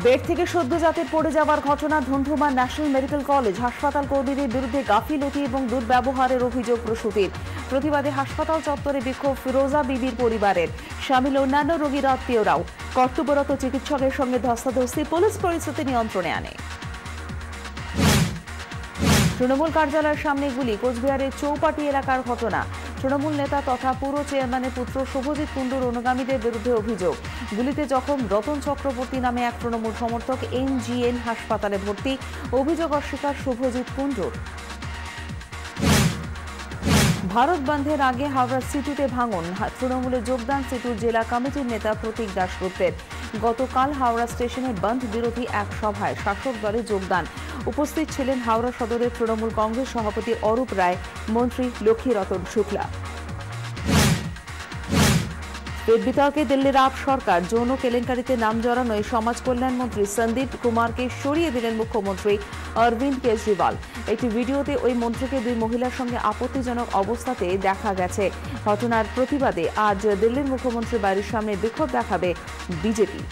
Bed থেকে সদ্যজাতের পড়ে যাওয়ার ঘটনা ধুন্ধুমার ন্যাশনাল মেডিকেল কলেজ হাসপাতাল কর্মীদের বিরুদ্ধে গাফিলতি এবং দুর্ব্যবহারের অভিযোগ প্রসূতির। প্রতিবাদে হাসপাতাল চত্বরে বিক্ষোভ ফিরোজা বিবির পরিবারের, সামিল অন্যান্য রোগীর আত্মীয়রাও। কর্তব্যরত চিকিৎসকের সঙ্গে ধস্তাধস্তি, পুলিশ পরিস্থিতি নিয়ন্ত্রণে আনে। তৃণমূল কার্যালয়ের সামনে গুলি, কোচবিহারের চৌপাটি এলাকার ঘটনা। তৃণমূল নেতা তথা পুর চেয়ারম্যানের পুত্র শুভজিৎ কুণ্ডুর অনুগামীদের বিরুদ্ধে অভিযোগ। গুলিতে জখম রতন চক্রবর্তী নামে এক তৃণমূল সমর্থক, NGN হাসপাতালে ভর্তি। অভিযোগ অস্বীকার শুভজিৎ কুণ্ডুর। ভারত বন্ধের আগে হাওড়া সিটুতে ভাঙন, তৃণমূলে যোগদান সিটুর জেলা কমিটির নেতা প্রতীক দাশগুপ্তের। গতকাল হাওড়া স্টেশনে বন্ধ বিরোধী এক সভায় শাসক দলে যোগদান। উপস্থিত ছিলেন হাওড়া সদরের তৃণমূল কংগ্রেস সভাপতি অরূপ রায়, মন্ত্রী লক্ষ্মীরতন শুক্লা। পেট বিতর্কে দিল্লির আপ সরকার, যৌন কেলেঙ্কারিতে নাম জড়ানোয় সমাজ কল্যাণ মন্ত্রী সন্দীপ কুমারকে সরিয়ে দিলেন মুখ্যমন্ত্রী অরবিন্দ কেজরিওয়াল। একটি ভিডিওতে ওই মন্ত্রীকে দুই মহিলার সঙ্গে আপত্তিজনক অবস্থাতে দেখা গেছে। ঘটনার প্রতিবাদে আজ দিল্লির মুখ্যমন্ত্রীর বাড়ির সামনে বিক্ষোভ দেখাবে বিজেপি।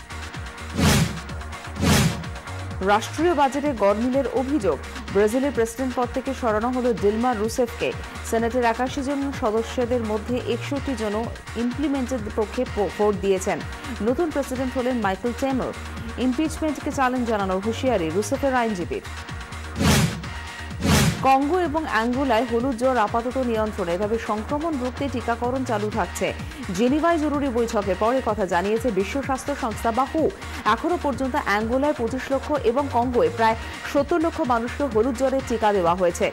রাষ্ট্রীয় বাজেটে গড়মিলের অভিযোগ, ব্রাজিলের প্রেসিডেন্ট পদ থেকে সরানো হল ডিলমা রুসেফকে। সেনেটের 81 জন সদস্যদের মধ্যে 61 জন ইমপ্লিমেন্টের পক্ষে ভোট দিয়েছেন। নতুন প্রেসিডেন্ট হলেন মাইকেল টেমর। ইমপিচমেন্টকে চ্যালেঞ্জ জানানোর হুঁশিয়ারি রুসেফের আইনজীবীর। কঙ্গো এবং অ্যাঙ্গোলায় হলুদ জ্বর আপাতত নিয়ন্ত্রণে, তবে সংক্রমণ রুখতে টিকাকরণ চালু থাকছে। জেনিভায় জরুরি বৈঠকের পরে কথা জানিয়েছে বিশ্ব স্বাস্থ্য সংস্থা বা WHO। এখনো পর্যন্ত অ্যাঙ্গোলায় 25 লক্ষ এবং কঙ্গোয় প্রায় 70 লক্ষ মানুষকে হলুদ জ্বরের টিকা দেওয়া হয়েছে।